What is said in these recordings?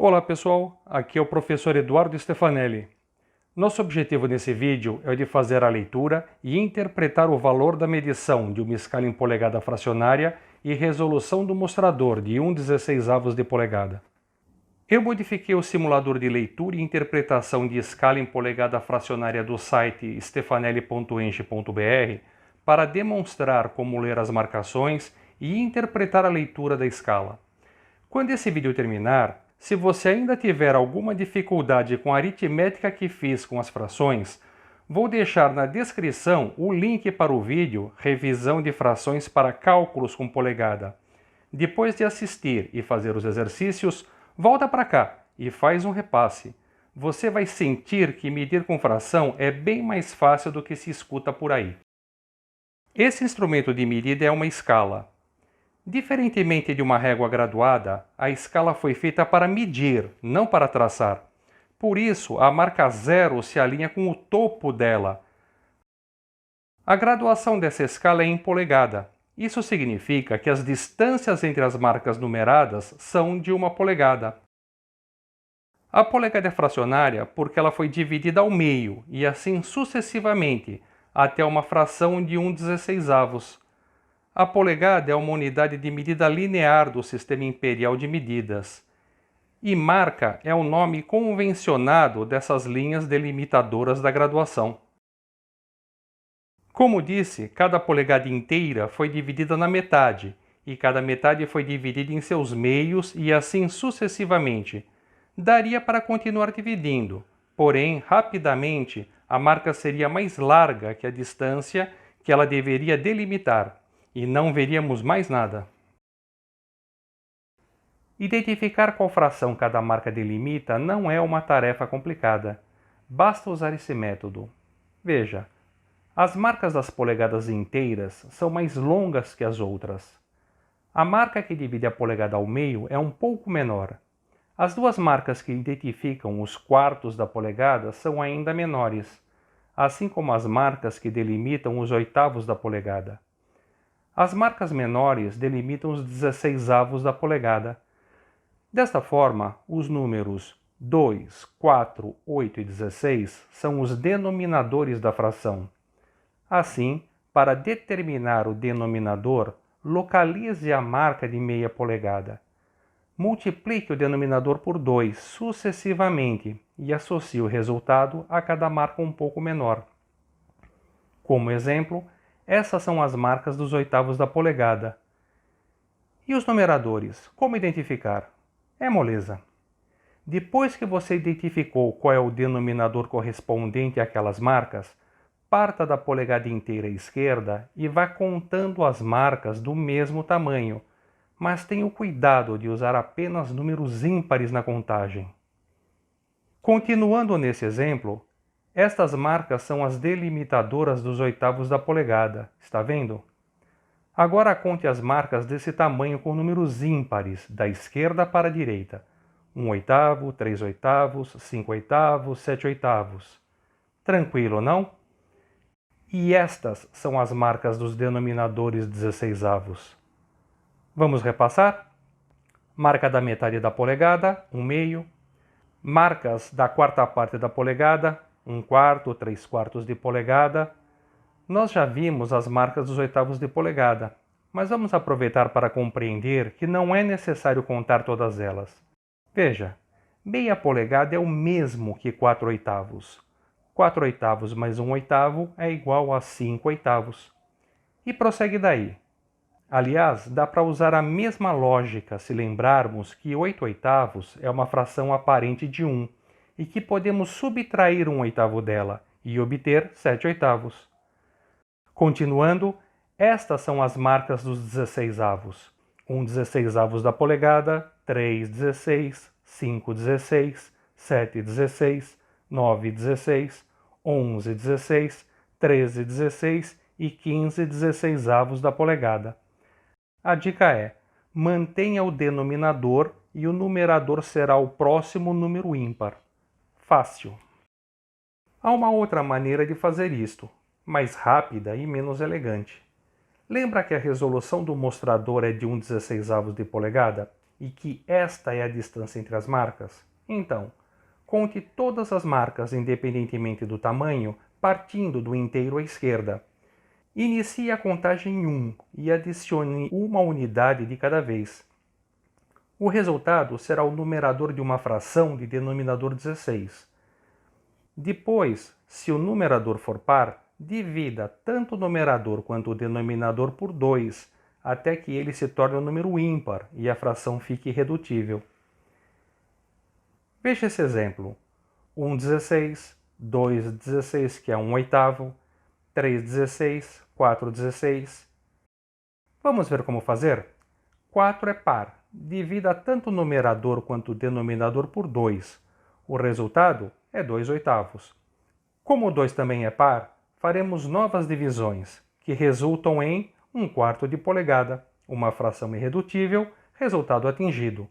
Olá pessoal, aqui é o professor Eduardo Stefanelli. Nosso objetivo nesse vídeo é o de fazer a leitura e interpretar o valor da medição de uma escala em polegada fracionária e resolução do mostrador de 1/16 de polegada. Eu modifiquei o simulador de leitura e interpretação de escala em polegada fracionária do site stefanelli.eng.br para demonstrar como ler as marcações e interpretar a leitura da escala. Quando esse vídeo terminar, se você ainda tiver alguma dificuldade com a aritmética que fiz com as frações, vou deixar na descrição o link para o vídeo Revisão de frações para cálculos com polegada. Depois de assistir e fazer os exercícios, volta para cá e faz um repasse. Você vai sentir que medir com fração é bem mais fácil do que se escuta por aí. Esse instrumento de medida é uma escala. Diferentemente de uma régua graduada, a escala foi feita para medir, não para traçar. Por isso, a marca 0 se alinha com o topo dela. A graduação dessa escala é em polegada. Isso significa que as distâncias entre as marcas numeradas são de 1 polegada. A polegada é fracionária porque ela foi dividida ao meio e assim sucessivamente, até uma fração de 1/16. A polegada é uma unidade de medida linear do sistema imperial de medidas. E marca é o nome convencionado dessas linhas delimitadoras da graduação. Como disse, cada polegada inteira foi dividida na metade, e cada metade foi dividida em seus meios e assim sucessivamente. Daria para continuar dividindo, porém, rapidamente, a marca seria mais larga que a distância que ela deveria delimitar. E não veríamos mais nada. Identificar qual fração cada marca delimita não é uma tarefa complicada. Basta usar esse método. Veja, as marcas das polegadas inteiras são mais longas que as outras. A marca que divide a polegada ao meio é um pouco menor. As duas marcas que identificam os quartos da polegada são ainda menores, assim como as marcas que delimitam os oitavos da polegada. As marcas menores delimitam os 16avos da polegada. Desta forma, os números 2, 4, 8 e 16 são os denominadores da fração. Assim, para determinar o denominador, localize a marca de meia polegada. Multiplique o denominador por 2 sucessivamente e associe o resultado a cada marca um pouco menor. Como exemplo, essas são as marcas dos oitavos da polegada. E os numeradores? Como identificar? É moleza. Depois que você identificou qual é o denominador correspondente àquelas marcas, parta da polegada inteira à esquerda e vá contando as marcas do mesmo tamanho, mas tenha o cuidado de usar apenas números ímpares na contagem. Continuando nesse exemplo, estas marcas são as delimitadoras dos oitavos da polegada, está vendo? Agora conte as marcas desse tamanho com números ímpares, da esquerda para a direita. 1 oitavo, 3 oitavos, 5 oitavos, 7 oitavos. Tranquilo, não? E estas são as marcas dos denominadores 16avos. Vamos repassar? Marca da metade da polegada, 1/2. Marcas da quarta parte da polegada, 1/4, 3/4 de polegada. Nós já vimos as marcas dos oitavos de polegada, mas vamos aproveitar para compreender que não é necessário contar todas elas. Veja, meia polegada é o mesmo que 4 oitavos. 4 oitavos mais 1 oitavo é igual a 5 oitavos. E prossegue daí. Aliás, dá para usar a mesma lógica se lembrarmos que 8 oitavos é uma fração aparente de 1, e que podemos subtrair 1 oitavo dela e obter 7 oitavos. Continuando, estas são as marcas dos 16avos. 1/16 da polegada, 3/16, 5/16, 7/16, 9/16, 11/16, 13/16 e 15/16avos da polegada. A dica é: mantenha o denominador e o numerador será o próximo número ímpar. Fácil. Há uma outra maneira de fazer isto, mais rápida e menos elegante. Lembra que a resolução do mostrador é de 1/16 de polegada? e que esta é a distância entre as marcas? Então, conte todas as marcas independentemente do tamanho, partindo do inteiro à esquerda. Inicie a contagem em 1 e adicione uma unidade de cada vez. O resultado será o numerador de uma fração de denominador 16. Depois, se o numerador for par, divida tanto o numerador quanto o denominador por 2, até que ele se torne um número ímpar e a fração fique irredutível. Veja esse exemplo. 1,16, 2,16, que é 1/8, 3,16, 4,16. Vamos ver como fazer? 4 é par. Divida tanto o numerador quanto o denominador por 2. O resultado é 2/8. Como o 2 também é par, faremos novas divisões, que resultam em 1/4 de polegada, uma fração irredutível, resultado atingido.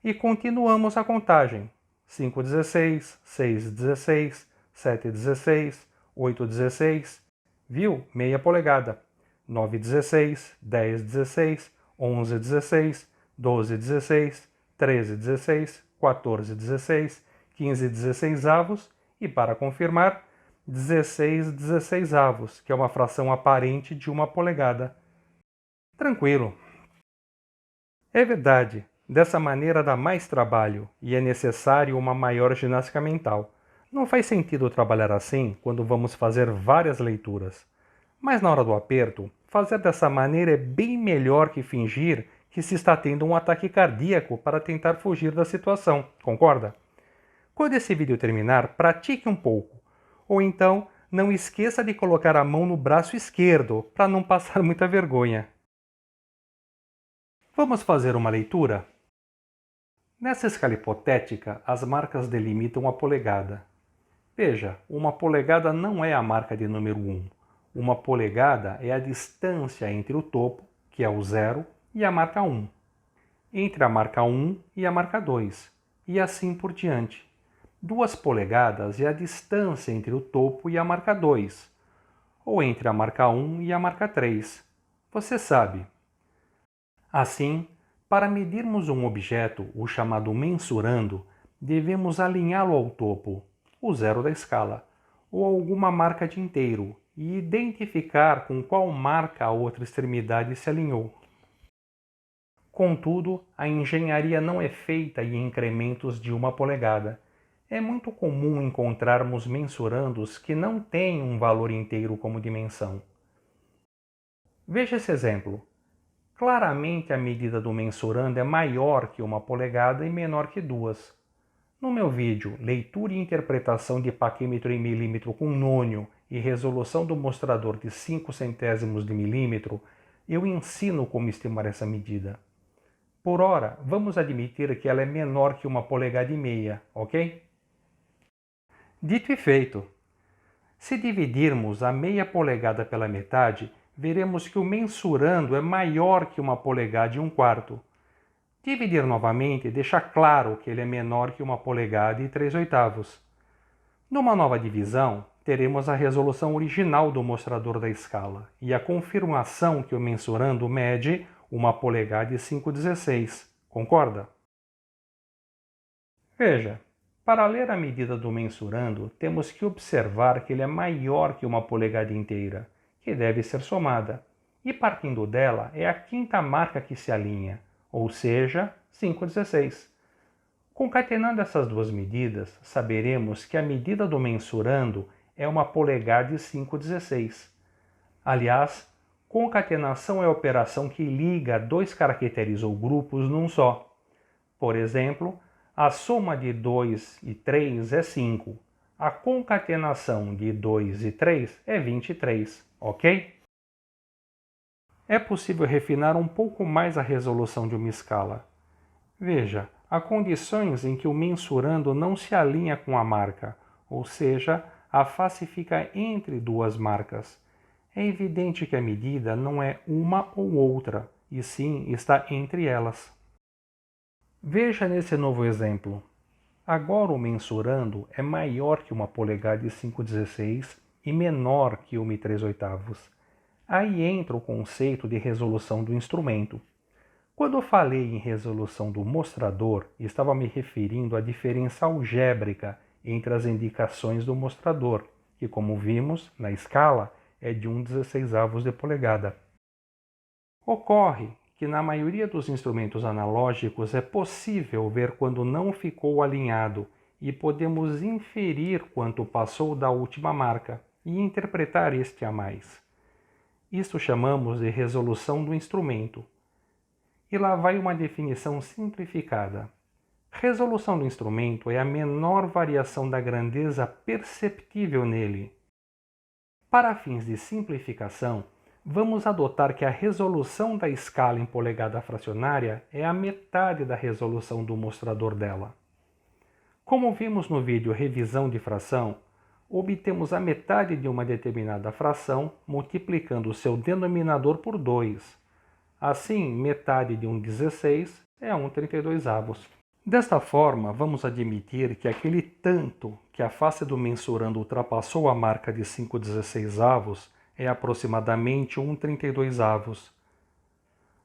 E continuamos a contagem. 5,16, 6,16, 7,16, 8,16, viu? Meia polegada. 9,16, 10,16, 11,16, 12,16, 13,16, 14,16, 15,16 e, para confirmar, 16,16, que é uma fração aparente de uma polegada. Tranquilo. É verdade, dessa maneira dá mais trabalho e é necessário uma maior ginástica mental. Não faz sentido trabalhar assim quando vamos fazer várias leituras. Mas na hora do aperto, fazer dessa maneira é bem melhor que fingir que se está tendo um ataque cardíaco para tentar fugir da situação, concorda? Quando esse vídeo terminar, pratique um pouco. Ou então, não esqueça de colocar a mão no braço esquerdo para não passar muita vergonha. Vamos fazer uma leitura? Nessa escala hipotética, as marcas delimitam a polegada. Veja, uma polegada não é a marca de número 1. Uma polegada é a distância entre o topo, que é o 0, e a marca 1. Entre a marca 1 e a marca 2, e assim por diante. 2 polegadas é a distância entre o topo e a marca 2, ou entre a marca 1 e a marca 3. Você sabe. Assim, para medirmos um objeto, o chamado mensurando, devemos alinhá-lo ao topo, o 0 da escala, ou alguma marca de inteiro, e identificar com qual marca a outra extremidade se alinhou. Contudo, a engenharia não é feita em incrementos de 1 polegada. É muito comum encontrarmos mensurandos que não têm um valor inteiro como dimensão. Veja esse exemplo. Claramente a medida do mensurando é maior que 1 polegada e menor que 2. No meu vídeo Leitura e Interpretação de Paquímetro em Milímetro com Nônio e Resolução do Mostrador de 0,05 de milímetro, eu ensino como estimar essa medida. Por ora, vamos admitir que ela é menor que 1 polegada e meia, ok? Dito e feito. Se dividirmos a meia polegada pela metade, veremos que o mensurando é maior que 1 polegada e 1/4. Dividir novamente deixa claro que ele é menor que 1 polegada e 3/8. Numa nova divisão, teremos a resolução original do mostrador da escala e a confirmação que o mensurando mede 1 polegada e 5/16. Concorda? Veja, para ler a medida do mensurando, temos que observar que ele é maior que 1 polegada inteira, que deve ser somada, e partindo dela é a quinta marca que se alinha, ou seja, 5/16. Concatenando essas duas medidas, saberemos que a medida do mensurando é 1 polegada e 5/16. Aliás, concatenação é a operação que liga 2 caracteres ou grupos num só. Por exemplo, a soma de 2 e 3 é 5. A concatenação de 2 e 3 é 23, ok? É possível refinar um pouco mais a resolução de uma escala. Veja, há condições em que o mensurando não se alinha com a marca, ou seja, a face fica entre duas marcas. É evidente que a medida não é uma ou outra, e sim está entre elas. Veja nesse novo exemplo. Agora o mensurando é maior que 1 polegada e 5/16 e menor que 1 3/8. Aí entra o conceito de resolução do instrumento. Quando eu falei em resolução do mostrador, estava me referindo à diferença algébrica entre as indicações do mostrador, que, como vimos, na escala, é de 1/16 de polegada. Ocorre que na maioria dos instrumentos analógicos é possível ver quando não ficou alinhado e podemos inferir quanto passou da última marca e interpretar este a mais. Isso chamamos de resolução do instrumento. E lá vai uma definição simplificada. Resolução do instrumento é a menor variação da grandeza perceptível nele. Para fins de simplificação, vamos adotar que a resolução da escala em polegada fracionária é a metade da resolução do mostrador dela. Como vimos no vídeo Revisão de fração, obtemos a metade de uma determinada fração multiplicando o seu denominador por 2. Assim, metade de 1/16 é 1/32. Desta forma, vamos admitir que aquele tanto que a face do mensurando ultrapassou a marca de 5/16 é aproximadamente 1/32.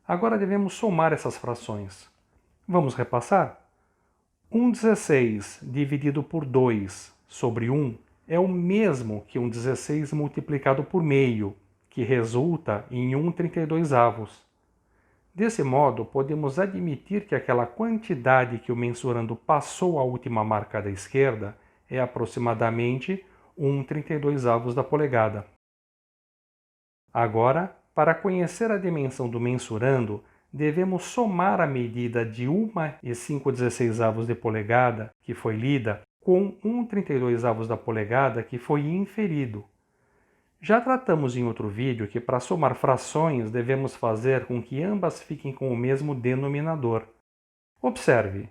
Agora devemos somar essas frações. Vamos repassar? 1/16 dividido por 2 sobre 1 é o mesmo que 1/16 multiplicado por meio, que resulta em 1/32. Desse modo, podemos admitir que aquela quantidade que o mensurando passou à última marca da esquerda é aproximadamente 1/32 da polegada. Agora, para conhecer a dimensão do mensurando, devemos somar a medida de 1/5/16 de polegada, que foi lida, com 1/32 da polegada, que foi inferido. Já tratamos em outro vídeo que para somar frações devemos fazer com que ambas fiquem com o mesmo denominador. Observe,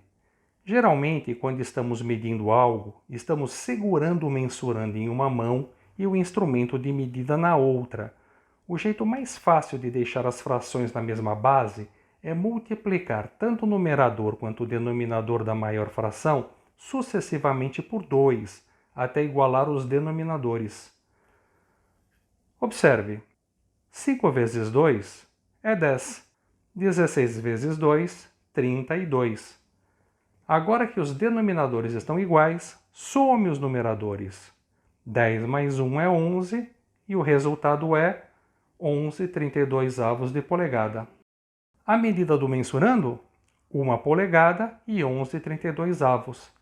geralmente quando estamos medindo algo, estamos segurando o mensurando em uma mão e o instrumento de medida na outra. O jeito mais fácil de deixar as frações na mesma base é multiplicar tanto o numerador quanto o denominador da maior fração sucessivamente por 2, até igualar os denominadores. Observe, 5 vezes 2 é 10, 16 vezes 2, 32. Agora que os denominadores estão iguais, some os numeradores. 10 mais 1 é 11 e o resultado é 11/32 de polegada. A medida do mensurando? 1 polegada e 11/32.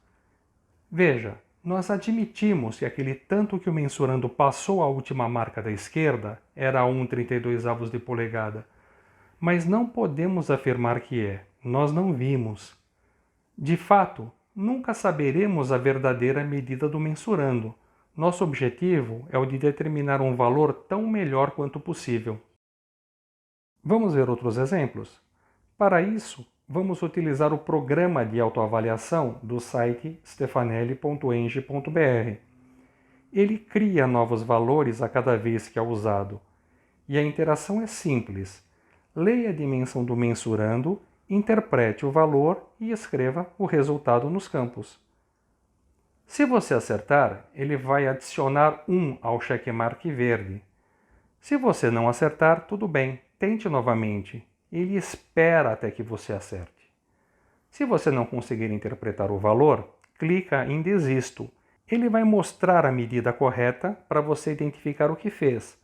Veja, nós admitimos que aquele tanto que o mensurando passou a última marca da esquerda era 1/32 de polegada, mas não podemos afirmar que é, nós não vimos. De fato, nunca saberemos a verdadeira medida do mensurando. Nosso objetivo é o de determinar um valor tão melhor quanto possível. Vamos ver outros exemplos? Para isso, vamos utilizar o programa de autoavaliação do site stefanelli.eng.br. Ele cria novos valores a cada vez que é usado. E a interação é simples. Leia a dimensão do mensurando, interprete o valor e escreva o resultado nos campos. Se você acertar, ele vai adicionar 1 ao checkmark verde. Se você não acertar, tudo bem, tente novamente. Ele espera até que você acerte. Se você não conseguir interpretar o valor, clica em Desisto. Ele vai mostrar a medida correta para você identificar o que fez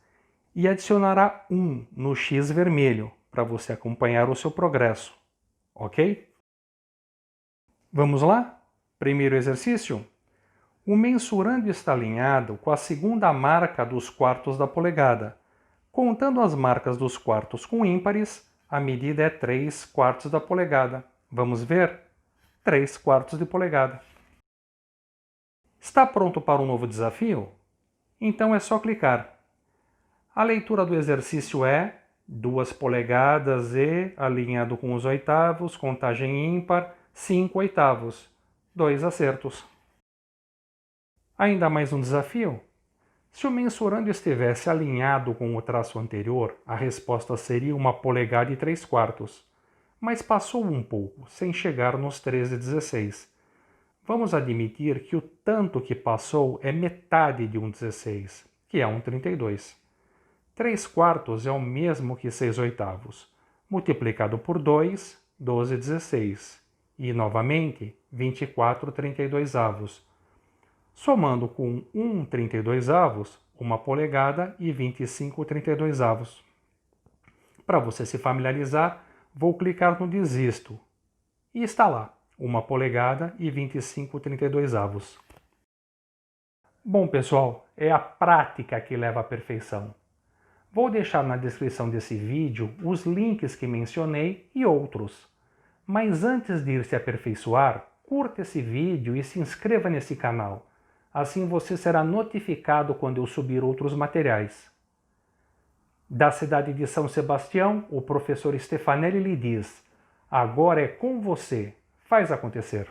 e adicionará 1 no X vermelho para você acompanhar o seu progresso. Ok? Vamos lá? Primeiro exercício. O mensurando está alinhado com a segunda marca dos quartos da polegada. Contando as marcas dos quartos com ímpares, a medida é 3/4 da polegada. Vamos ver? 3/4 de polegada. Está pronto para um novo desafio? Então é só clicar. A leitura do exercício é 2 polegadas e, alinhado com os oitavos, contagem ímpar, 5 oitavos. 2 acertos. Ainda mais um desafio? Se o mensurando estivesse alinhado com o traço anterior, a resposta seria 1 polegada e 3/4, mas passou um pouco, sem chegar nos 13/16. Vamos admitir que o tanto que passou é metade de 1/16, que é 1/32. 3/4 é o mesmo que 6 oitavos. multiplicado por 2, 12/16. E, novamente, 24/32. Somando com 1/32, 1 polegada e 25/32. Para você se familiarizar, vou clicar no desisto. E está lá, 1 polegada e 25/32. Bom, pessoal, é a prática que leva à perfeição. Vou deixar na descrição desse vídeo os links que mencionei e outros. Mas antes de ir se aperfeiçoar, curta esse vídeo e se inscreva nesse canal. Assim você será notificado quando eu subir outros materiais. Da cidade de São Sebastião, o professor Stefanelli lhe diz: agora é com você. Faz acontecer.